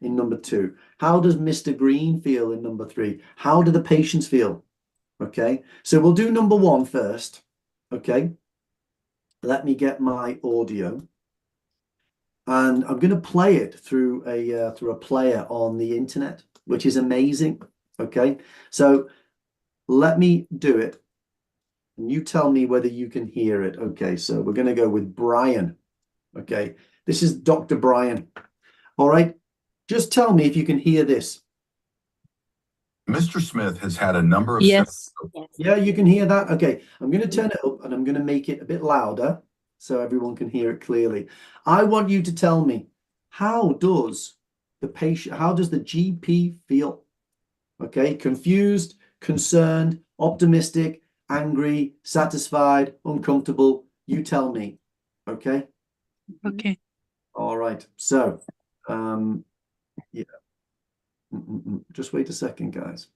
in number 2? How does Mr. Green feel in number 3? How do the patients feel? Okay, so we'll do number 1 first. Okay, let me get my audio. And I'm going to play it through a player on the internet, which is amazing. Okay, so let me do it. And you tell me whether you can hear it. Okay, so we're going to go with Brian. Okay, this is Dr. Brian. All right, just tell me if you can hear this. Mr. Smith has had a number of Yes. Yeah, you can hear that. Okay, I'm going to turn it up and I'm going to make it a bit louder so everyone can hear it clearly. I want you to tell me, how does the GP feel? Okay, confused, concerned, optimistic, angry, satisfied, uncomfortable. You tell me. Okay. Okay. All right. So, yeah. Just wait a second, guys.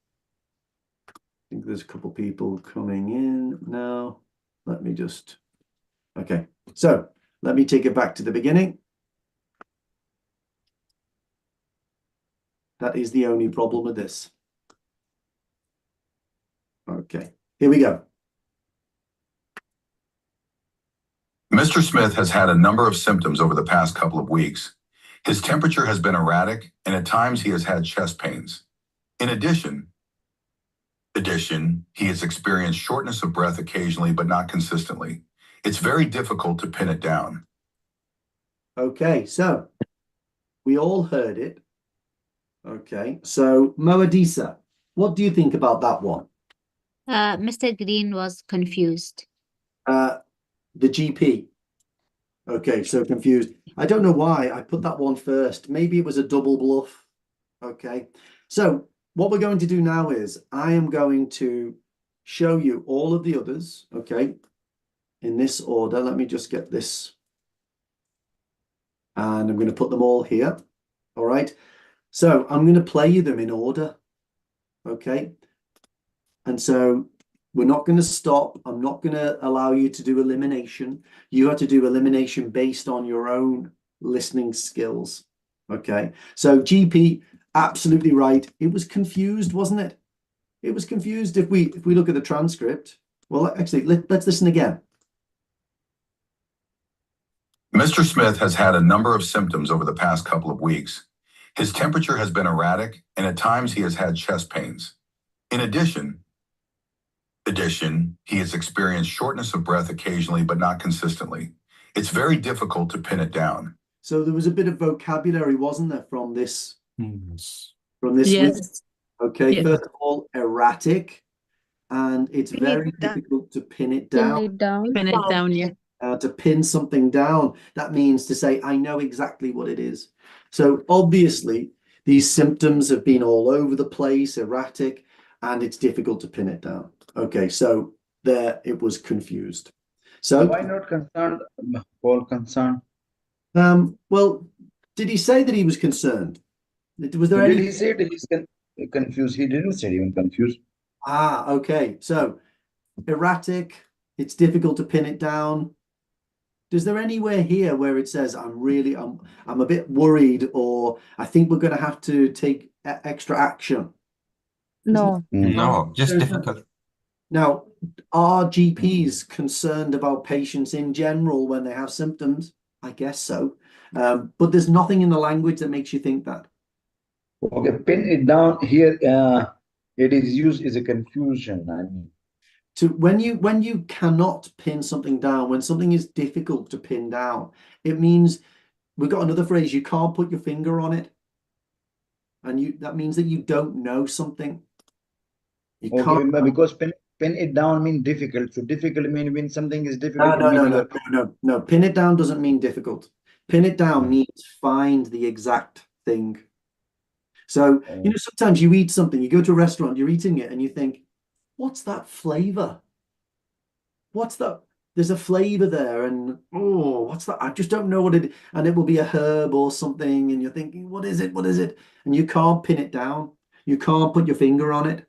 I think there's a couple people coming in now. Let me just. Okay. So let me take it back to the beginning. That is the only problem with this. Okay. Here we go. Mr. Smith has had a number of symptoms over the past couple of weeks. His temperature has been erratic, and at times he has had chest pains. In addition, he has experienced shortness of breath occasionally, but not consistently. It's very difficult to pin it down. Okay, so we all heard it. Okay, so Moadisa, what do you think about that one? Mr. Green was confused. The GP. Okay, so confused. I don't know why I put that one first. Maybe it was a double bluff. Okay, so what we're going to do now is I am going to show you all of the others, okay, in this order. Let me just get this. And I'm going to put them all here. All right. So I'm going to play you them in order. Okay. And so we're not going to stop. I'm not going to allow you to do elimination. You have to do elimination based on your own listening skills. Okay. So GP, absolutely right. It was confused, wasn't it? It was confused. If we look at the transcript, well, actually, let's listen again. Mr. Smith has had a number of symptoms over the past couple of weeks. His temperature has been erratic, and at times he has had chest pains. In addition, he has experienced shortness of breath occasionally, but not consistently. It's very difficult to pin it down. So there was a bit of vocabulary, wasn't there, from this? Yes. List? Okay, Yes. first of all, erratic, and it's very difficult to pin it down. Pin it down, yeah. To pin something down, that means to say, I know exactly what it is. So obviously, these symptoms have been all over the place, erratic, and it's difficult to pin it down. Okay, so there it was confused. So why not concerned? All concerned. Well, did he say that he was concerned? Was there Did he say that he's confused? He didn't say even confused. Ah, okay. So erratic, it's difficult to pin it down. Is there anywhere here where it says I'm a bit worried, or I think we're going to have to take extra action? No. No, just difficult. Now, are GPs concerned about patients in general when they have symptoms? I guess so. But there's nothing in the language that makes you think that. Okay, pin it down here. It is used as a confusion. I mean, when you cannot pin something down, when something is difficult to pin down, it means we've got another phrase, you can't put your finger on it. And that means that you don't know something. You can't, because pin it down means difficult. So difficult means when something is difficult. No. Pin it down doesn't mean difficult. Pin it down means find the exact thing. So, sometimes you eat something, you go to a restaurant, you're eating it and you think, what's that flavor? What's that? There's a flavor there, and oh, what's that? I just don't know what it is. And it will be a herb or something, and you're thinking, what is it? What is it? And you can't pin it down. You can't put your finger on it.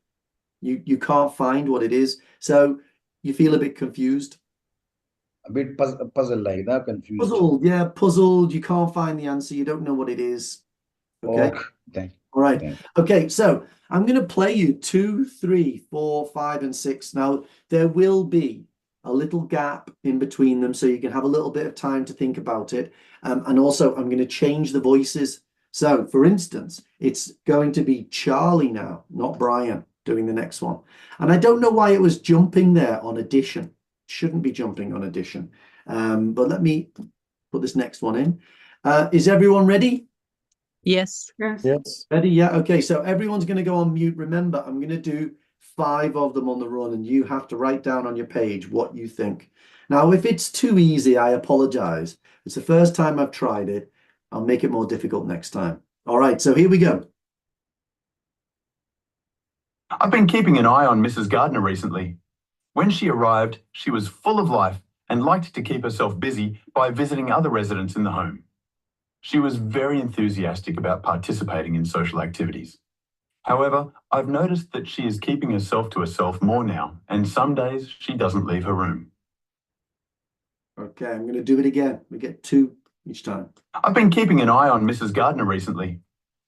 You can't find what it is. So you feel a bit confused. A bit puzzled like that, confused. Puzzled, yeah, puzzled. You can't find the answer. You don't know what it is. Okay. Okay. Thank All right. Thank Okay, so I'm going to play you 2, 3, 4, 5, and 6. Now, there will be a little gap in between them so you can have a little bit of time to think about it. And also, I'm going to change the voices. So, for instance, it's going to be Charlie now, not Brian, doing the next one. And I don't know why it was jumping there on addition. Shouldn't be jumping on addition. But let me put this next one in. Is everyone ready? Yes. Yes. Ready? Yeah. Okay. So everyone's going to go on mute. Remember, I'm going to do 5 of them on the run, and you have to write down on your page what you think. Now, if it's too easy, I apologize. It's the first time I've tried it. I'll make it more difficult next time. All right. So here we go. I've been keeping an eye on Mrs. Gardner recently. When she arrived, she was full of life and liked to keep herself busy by visiting other residents in the home. She was very enthusiastic about participating in social activities. However, I've noticed that she is keeping herself to herself more now, and some days she doesn't leave her room. Okay. I'm going to do it again. We get 2 each time. I've been keeping an eye on Mrs. Gardner recently.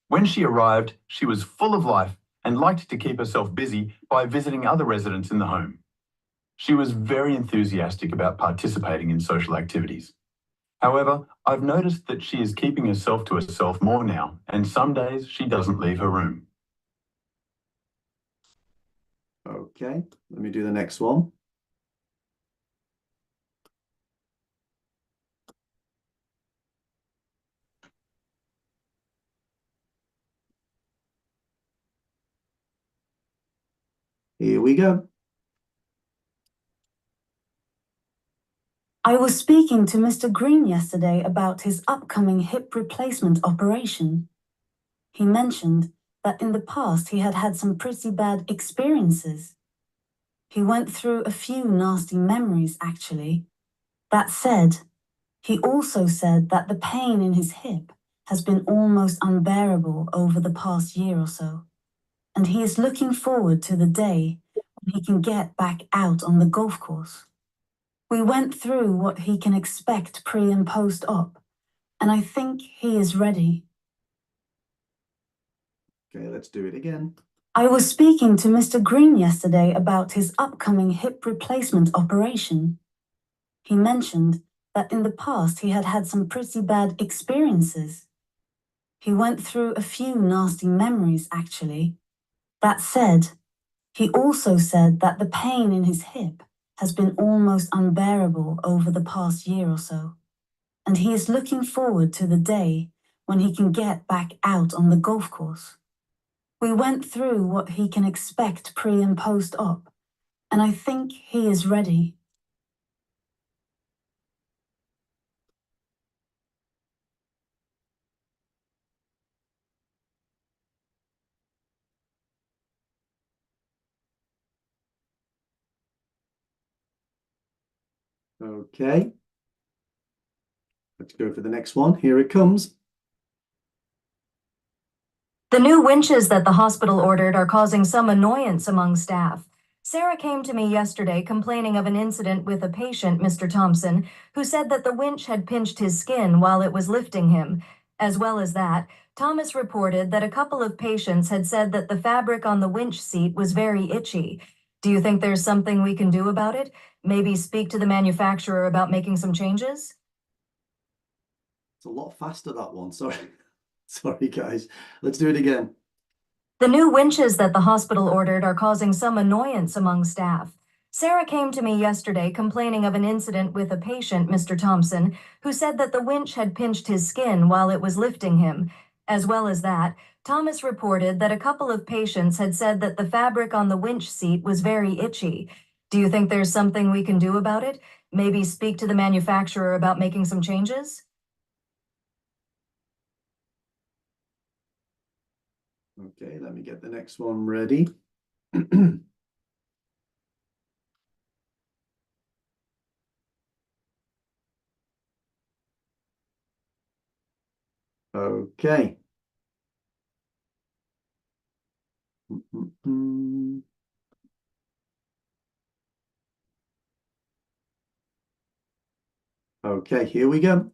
When she arrived, she was full of life and liked to keep herself busy by visiting other residents in the home. She was very enthusiastic about participating in social activities. However, I've noticed that she is keeping herself to herself more now, and some days she doesn't leave her room. Okay. Let me do the next one. Here we go. I was speaking to Mr. Green yesterday about his upcoming hip replacement operation. He mentioned that in the past he had had some pretty bad experiences. He went through a few nasty memories, actually. That said, he also said that the pain in his hip has been almost unbearable over the past year or so, and he is looking forward to the day when he can get back out on the golf course. We went through what he can expect pre and post-op, and I think he is ready. Okay, let's do it again. I was speaking to Mr. Green yesterday about his upcoming hip replacement operation. He mentioned that in the past he had had some pretty bad experiences. He went through a few nasty memories, actually. That said, he also said that the pain in his hip has been almost unbearable over the past year or so, and he is looking forward to the day when he can get back out on the golf course. We went through what he can expect pre and post-op, and I think he is ready. Okay. Let's go for the next one. Here it comes. The new winches that the hospital ordered are causing some annoyance among staff. Sarah came to me yesterday complaining of an incident with a patient, Mr. Thompson, who said that the winch had pinched his skin while it was lifting him. As well as that, Thomas reported that a couple of patients had said that the fabric on the winch seat was very itchy. Do you think there's something we can do about it? Maybe speak to the manufacturer about making some changes? It's a lot faster, that one. Sorry. Sorry, guys. Let's do it again. The new winches that the hospital ordered are causing some annoyance among staff. Sarah came to me yesterday complaining of an incident with a patient, Mr. Thompson, who said that the winch had pinched his skin while it was lifting him. As well as that, Thomas reported that a couple of patients had said that the fabric on the winch seat was very itchy. Do you think there's something we can do about it? Maybe speak to the manufacturer about making some changes? Okay, let me get the next one ready. Okay. Okay, here we go.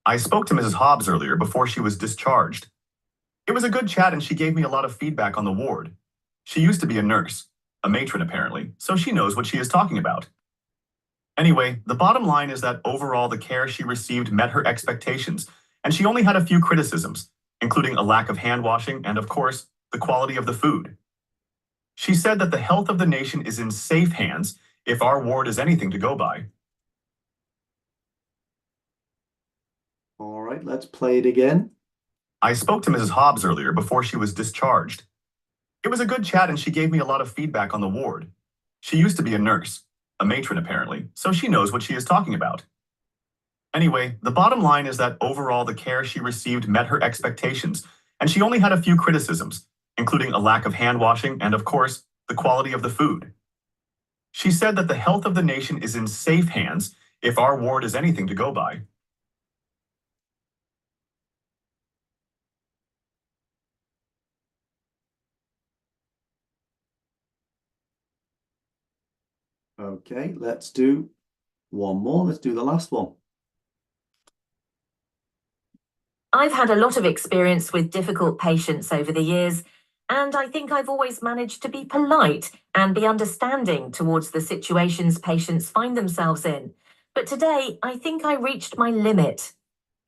I spoke to Mrs. Hobbs earlier before she was discharged. It was a good chat and she gave me a lot of feedback on the ward. She used to be a nurse, a matron apparently, so she knows what she is talking about. Anyway, the bottom line is that overall the care she received met her expectations, and she only had a few criticisms, including a lack of hand washing and, of course, the quality of the food. She said that the health of the nation is in safe hands if our ward is anything to go by. All right, let's play it again. I spoke to Mrs. Hobbs earlier before she was discharged. It was a good chat and she gave me a lot of feedback on the ward. She used to be a nurse, a matron apparently, so she knows what she is talking about. Anyway, the bottom line is that overall the care she received met her expectations, and she only had a few criticisms, including a lack of hand washing and, of course, the quality of the food. She said that the health of the nation is in safe hands if our ward is anything to go by. Okay, let's do one more. Let's do the last one. I've had a lot of experience with difficult patients over the years, and I think I've always managed to be polite and be understanding towards the situations patients find themselves in. But today, I think I reached my limit.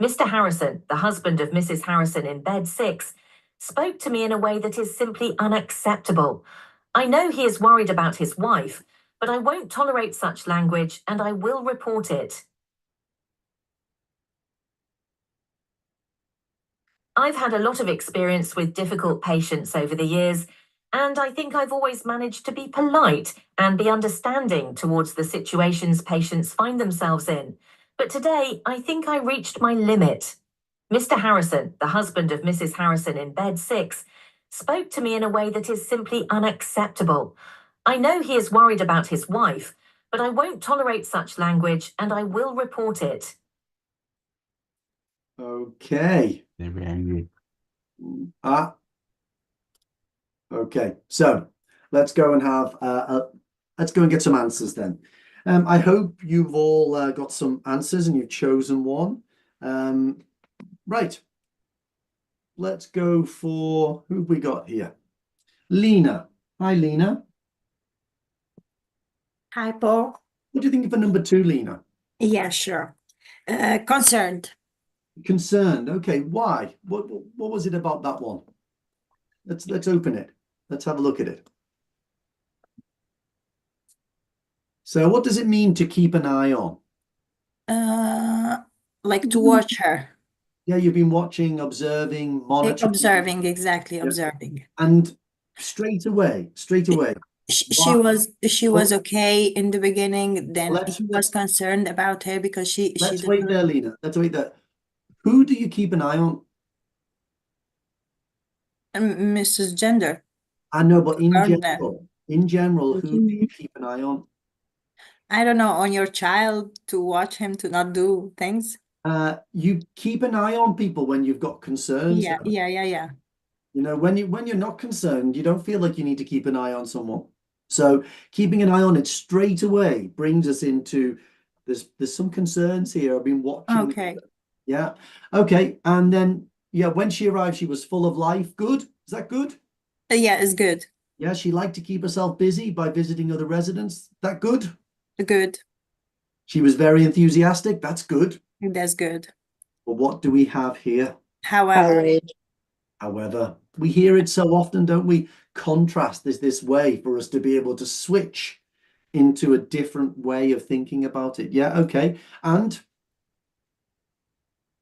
Mr. Harrison, the husband of Mrs. Harrison in bed 6, spoke to me in a way that is simply unacceptable. I know he is worried about his wife, but I won't tolerate such language and I will report it. I've had a lot of experience with difficult patients over the years, and I think I've always managed to be polite and be understanding towards the situations patients find themselves in. But today, I think I reached my limit. Mr. Harrison, the husband of Mrs. Harrison in bed 6, spoke to me in a way that is simply unacceptable. I know he is worried about his wife, but I won't tolerate such language and I will report it. Okay. Very angry. Okay. So let's go and have let's go and get some answers then. I hope you've all got some answers and you've chosen one. Right. Let's go for who have we got here? Lena. Hi, Lena. Hi, Paul. What do you think of the number 2, Lena? Yeah, sure. Concerned. Concerned. Okay. Why? What was it about that one? Let's open it. Let's have a look at it. So what does it mean to keep an eye on? Like to watch her. Yeah, you've been watching, observing, monitoring. Observing, exactly, Yeah. observing. And straight away. She was okay in the beginning, then he was concerned about her because she Let's wait there, Lena. Let's wait there. Who do you keep an eye on? Mrs. Gender. I know, but in Gardner. general, who do you keep an eye on? I don't know, on your child to watch him to not do things. You keep an eye on people when you've got concerns. Yeah. You know, when you're not concerned, you don't feel like you need to keep an eye on someone. So keeping an eye on it straight away brings us into there's some concerns here. I've been watching. Okay. Yeah. Okay. And then when she arrived, she was full of life. Good. Is that good? Yeah, it's good. Yeah, she liked to keep herself busy by visiting other residents. That good? Good. She was very enthusiastic. That's good. That's good. But what do we have here? However, we hear it so often, don't we? Contrast is this way for us to be able to switch into a different way of thinking about it. Yeah, okay. And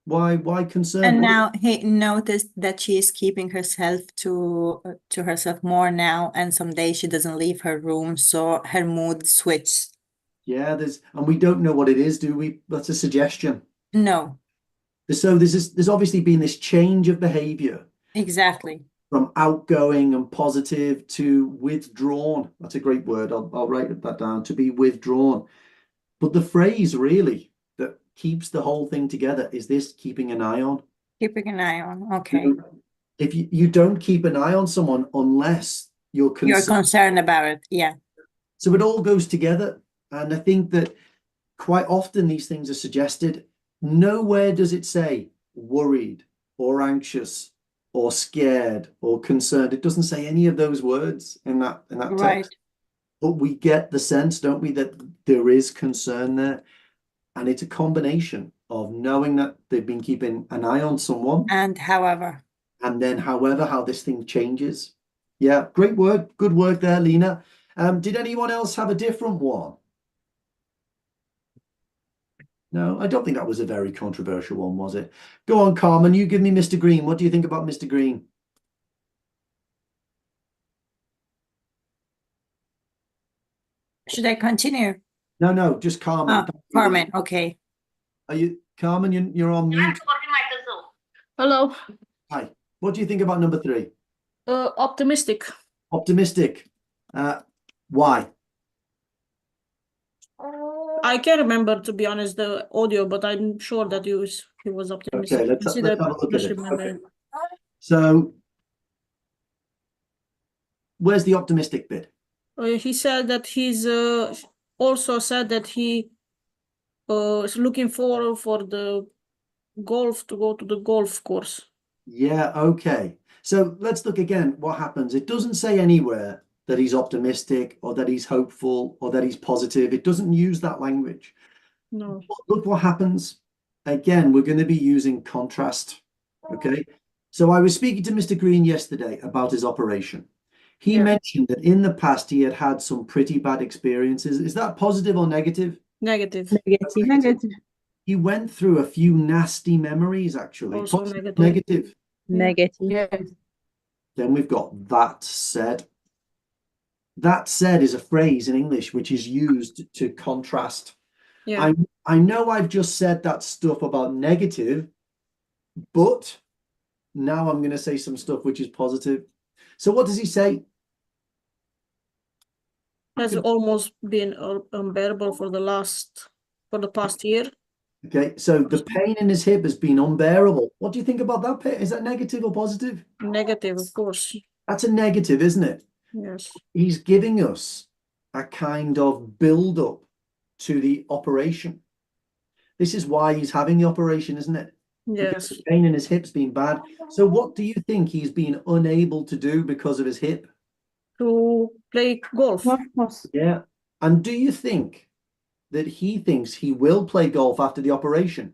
why concern? and now he noticed that she is keeping herself to herself more now, and some days she doesn't leave her room, so her mood switched. Yeah, and we don't know what it is, do we? That's a suggestion. No. So there's obviously been this change of behavior. Exactly. From outgoing and positive to withdrawn. That's a great word. I'll write that down, to be withdrawn. But the phrase really that keeps the whole thing together is this: keeping an eye on. Keeping an eye on. Okay. If you don't keep an eye on someone unless you're concerned about it. Yeah. So it all goes together. And I think that quite often these things are suggested Nowhere does it say worried or anxious or scared or concerned. It doesn't say any of those words in that Right. text. But we get the sense, don't we, that there is concern there. And it's a combination of knowing that they've been keeping an eye on someone, And however. and then however how this thing changes. Yeah, great work. Good work there, Lena. Did anyone else have a different one? No, I don't think that was a very controversial one, was it? Go on, Carmen, you give me Mr. Green. What do you think about Mr. Green? Should I continue? No, just Carmen. Carmen, okay. Are you, Carmen, you're on mute. Hello. Hi. What do you think about number 3? Optimistic. Optimistic. Why? I can't remember, to be honest, the audio, but I'm sure that he was optimistic. Okay, let's have a look at it. Okay. So, where's the optimistic bit? He said that he's also said that he is looking forward for the golf, to go to the golf course. Yeah, okay. So let's look again what happens. It doesn't say anywhere that he's optimistic or that he's hopeful or that he's positive. It doesn't use that language. No. But look what happens. Again, we're going to be using contrast. Okay. So I was speaking to Mr. Green yesterday about his operation. He mentioned that in the past he had had some pretty bad experiences. Is that positive or negative? Negative. Negative. He went through a few nasty memories, actually. Also Positive, negative. negative. Negative. Then we've got that said. That said is a phrase in English which is used to contrast. Yeah. I know I've just said that stuff about negative, but now I'm going to say some stuff which is positive. So what does he say? Has almost been unbearable for the past year. Okay, so the pain in his hip has been unbearable. What do you think about that pain? Is that negative or positive? Negative, of course. That's a negative, isn't it? Yes. He's giving us a kind of build-up to the operation. This is why he's having the operation, isn't it? Yes. The pain in his hip's been bad. So what do you think he's been unable to do because of his hip? To play golf. Yeah. And do you think that he thinks he will play golf after the operation?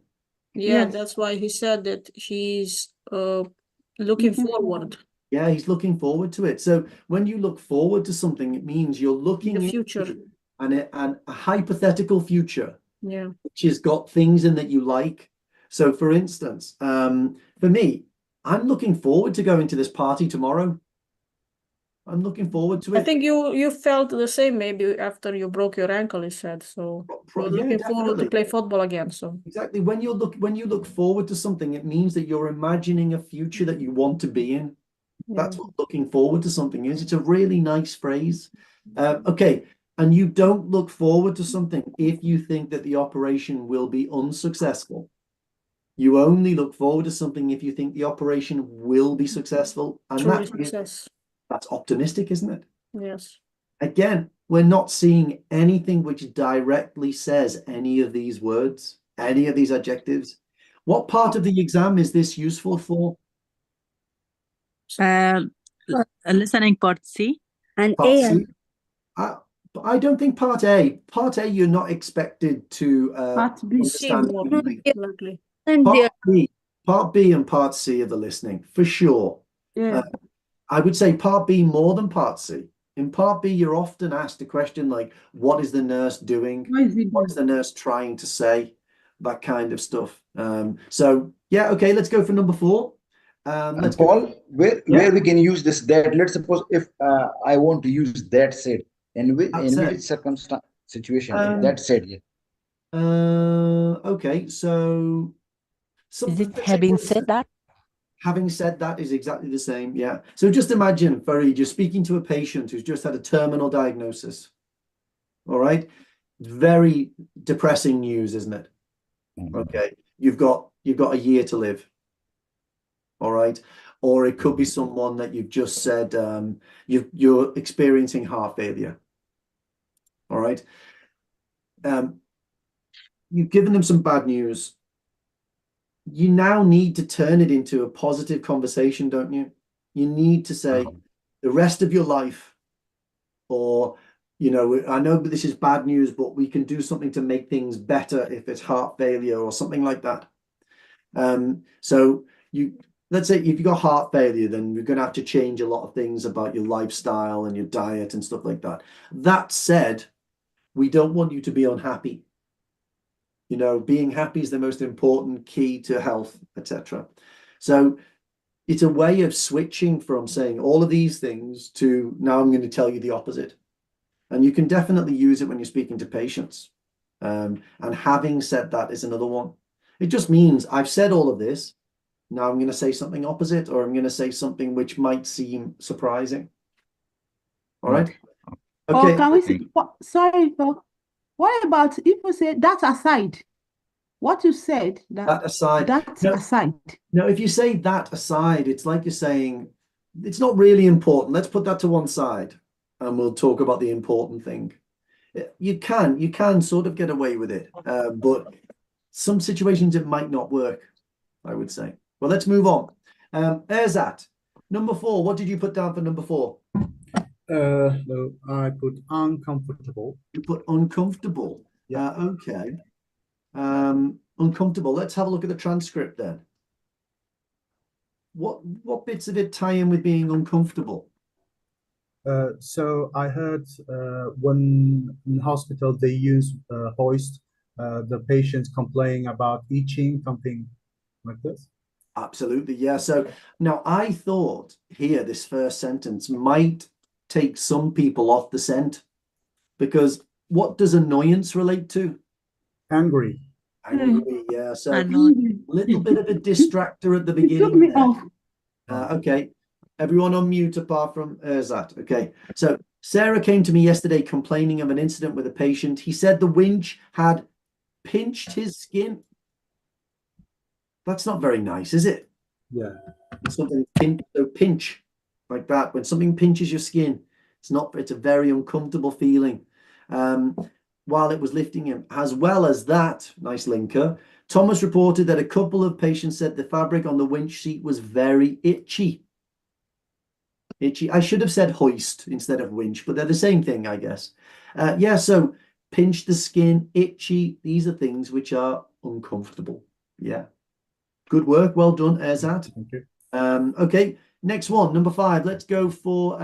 Yeah, that's why he said that he's looking forward. Yeah, he's looking forward to it. So when you look forward to something, it means you're looking The future. into a hypothetical future, Yeah. which has got things in that you like. So for instance, for me, I'm looking forward to going to this party tomorrow. I'm looking forward to it. I think you felt the same maybe after you broke your ankle, he said. So you're looking forward to play football again. So exactly, when you look forward to something, it means that you're imagining a future that you want to be in. That's what looking forward to something is. It's a really nice phrase. Okay, and you don't look forward to something if you think that the operation will be unsuccessful. You only look forward to something if you think the operation will be successful. And truly success. That's optimistic, isn't it? Yes. Again, we're not seeing anything which directly says any of these words, any of these adjectives. What part of the exam is this useful for? Listening part C. And Part A. C? I don't think part A. Part A, you're not expected to understand anything. Part B and part C are the listening, for sure. Yeah. I would say part B more than part C. In part B, you're often asked a question like, what is the nurse doing? What is the nurse trying to say? That kind of stuff. So, yeah, okay, let's go for number 4. Let's Paul, go. where we can use this that. Let's suppose if I want to use that said, in which circumstance situation that said, yeah. Okay, so Is it having said that? Having said that is exactly the same, yeah. So just imagine, Farid, you're speaking to a patient who's just had a terminal diagnosis. All right, very depressing news, isn't it? Okay, you've got a year to live. All right, or it could be someone that you've just said you're experiencing heart failure. All right, you've given them some bad news. you now need to turn it into a positive conversation, don't you? You need to say the rest of your life, or, you know, I know this is bad news, but we can do something to make things better if it's heart failure or something like that. So let's say if you've got heart failure, then you're going to have to change a lot of things about your lifestyle and your diet and stuff like that. That said, we don't want you to be unhappy. You know, being happy is the most important key to health, etc. So it's a way of switching from saying all of these things to now I'm going to tell you the opposite. And you can definitely use it when you're speaking to patients. And having said that is another one. It just means I've said all of this. Now I'm going to say something opposite, or I'm going to say something which might seem surprising. All right. Or Okay. can we say, sorry, what about if we say that aside? What you said, That aside. aside. No, if you say that aside, it's like you're saying it's not really important. Let's put that to one side and we'll talk about the important thing. You can sort of get away with it, but some situations it might not work, I would say. Well, let's move on. Erzat, number 4. What did you put down for number 4? No, I put uncomfortable. You put uncomfortable. Yeah. Okay. Uncomfortable. Let's have a look at the transcript then. What bits of it tie in with being uncomfortable? So I heard when in hospital they use hoist, the patients complaining about itching, something like this. Absolutely, yeah. So now I thought here this first sentence might take some people off the scent, because what does annoyance relate to? Angry. Angry, yeah. So a Annoying. little bit of a distractor at the It took beginning me there. off. Okay, everyone on mute apart from Erzat. Okay, so Sarah came to me yesterday complaining of an incident with a patient. He said the winch had pinched his skin. That's not very nice, is it? Yeah. Something pinch like that. When something pinches your skin, it's a very uncomfortable feeling. While it was lifting him, as well as that, nice linker, Thomas reported that a couple of patients said the fabric on the winch seat was very itchy. Itchy. I should have said hoist instead of winch, but they're the same thing, I guess. Yeah, so pinch the skin, itchy. These are things which are uncomfortable. Yeah. Good work. Well done, Erzat. Thank you. Okay, next one, number 5. Let's go for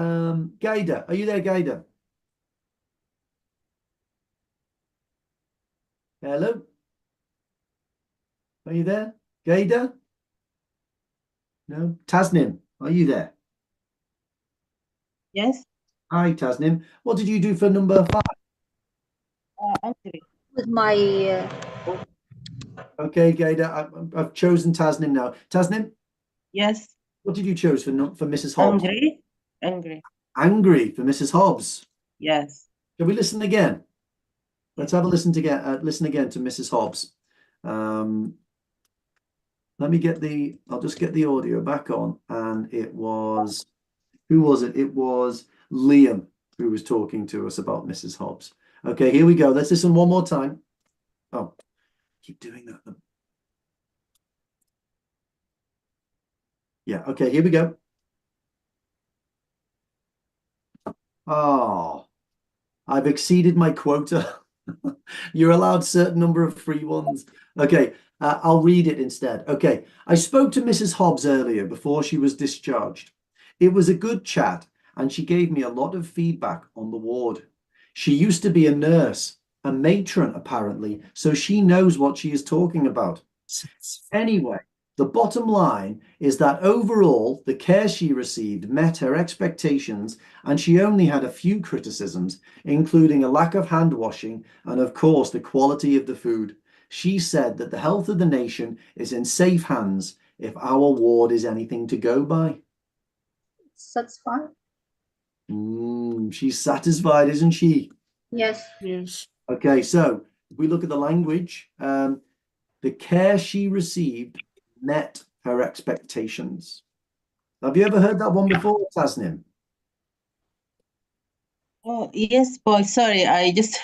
Gaida. Are you there, Gaida? Hello? Are you there? Gaida? No? Tasnim, are you there? Yes. Hi, Tasnim. What did you do for number 5? Angry. With my Okay, Gaida, I've chosen Tasnim now. Tasnim, yes. what did you choose for Mrs. Hobbs? Angry. Angry. Angry for Mrs. Hobbs. Yes. Can we listen again? Let's have a listen again to Mrs. Hobbs. Let me I'll just get the audio back on. And it was, who was it? It was Liam who was talking to us about Mrs. Hobbs. Okay, here we go. Let's listen one more time. Oh, keep doing that. Yeah, okay, here we go. Oh, I've exceeded my quota. You're allowed a certain number of free ones. Okay, I'll read it instead. Okay, I spoke to Mrs. Hobbs earlier before she was discharged. It was a good chat, and she gave me a lot of feedback on the ward. She used to be a nurse, a matron apparently, so she knows what she is talking about. Anyway, the bottom line is that overall, the care she received met her expectations, and she only had a few criticisms, including a lack of hand washing and, of course, the quality of the food. She said that the health of the nation is in safe hands if our ward is anything to go by. Satisfied? She's satisfied, isn't she? Yes. Yes. Okay, so if we look at the language, the care she received met her expectations. Have you ever heard that one before, Tasnim? Oh, yes, boy. Sorry, I just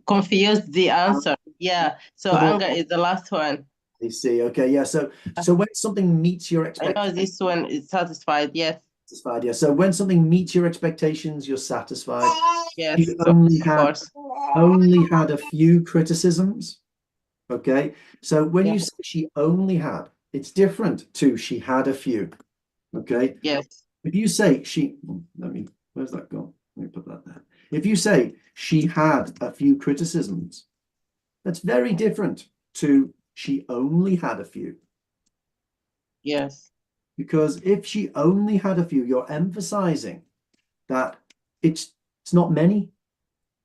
confused the answer. Yeah. So anger is the last one. I see. Okay, yeah. So when something meets your I know expectations, this one is satisfied. Yes. satisfied, yeah. So when something meets your expectations, you're satisfied. Yes. You only Of had course. a few criticisms. Okay. So when Yeah. you say she only had, it's different to she had a few. Okay. Yes. If you say where's that gone? Let me put that there. If you say she had a few criticisms, that's very different to she only had a few. Yes. Because if she only had a few, you're emphasizing that it's not many.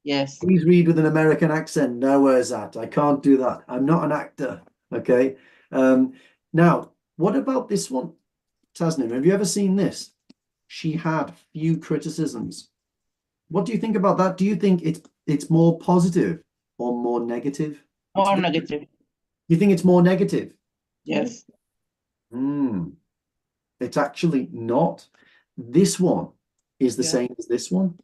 Yes. Please read with an American accent. No, where's that? I can't do that. I'm not an actor. Okay. Now, what about this one, Tasnim? Have you ever seen this? She had few criticisms. What do you think about that? Do you think it's more positive or more negative? More negative. You think it's more negative? Yes. It's actually not. This one is the Yeah. same as this one.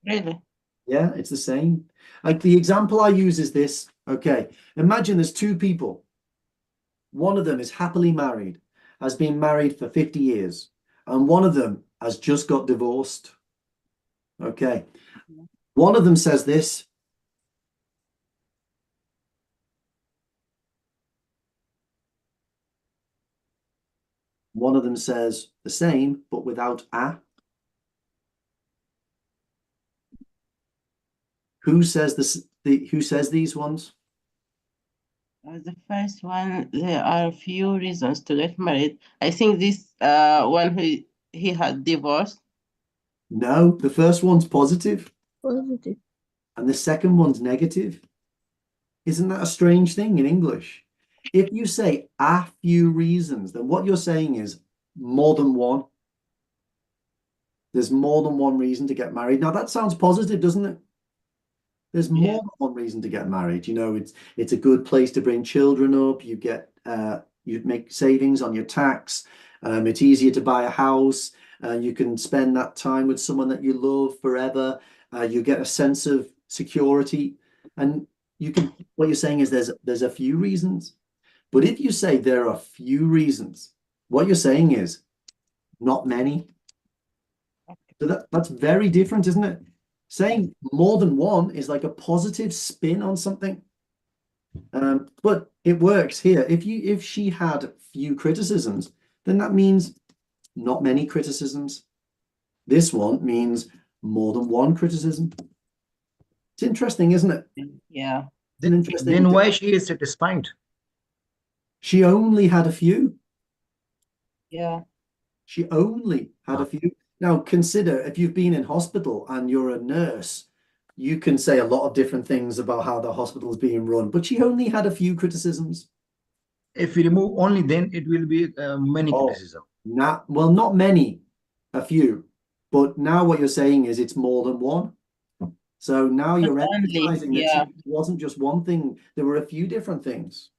Really? Yeah, it's the same. Like the example I use is this. Okay, imagine there's two people. One of them is happily married, has been married for 50 years, and one of them has just got divorced. Okay, one of them says this. One of them says the same, but without a. Who says this? Who says these ones? The first one, there are a few reasons to get married. I think this one he had divorced. No, the first one's positive, Positive. and the second one's negative. Isn't that a strange thing in English? If you say a few reasons, then what you're saying is more than one. There's more than one reason to get married. Now that sounds positive, doesn't it? There's more than one reason to get married. You know, it's a good place to bring children up. You get you make savings on your tax. It's easier to buy a house. You can spend that time with someone that you love forever. You get a sense of security, and you can. What you're saying is there's a few reasons, but if you say there are few reasons, what you're saying is not many. So that's very different, isn't it? Saying more than one is like a positive spin on something. But it works here. If she had few criticisms, then that means not many criticisms. This one means more than one criticism. It's interesting, isn't it? Yeah. It's interesting. Then why she is satisfied? She only had a few. Yeah. She only had a few. Now consider if you've been in hospital and you're a nurse, you can say a lot of different things about how the hospital is being run, but she only had a few criticisms. If we remove only, then it will be many criticism. Well, not many, a few. But now what you're saying is it's more than one. So now you're emphasizing that it wasn't just one thing. There were a few different things.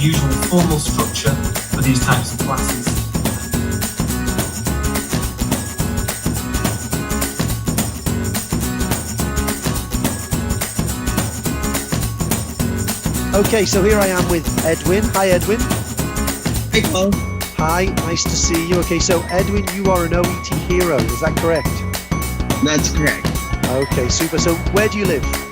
Usual formal structure for these types of classes. Okay, so here I am with Edwin. Hi, Edwin. Hey, Paul. Hi, nice to see you. Okay, so Edwin, you are an OET hero, is that correct? That's correct. Okay, super. So where do you live?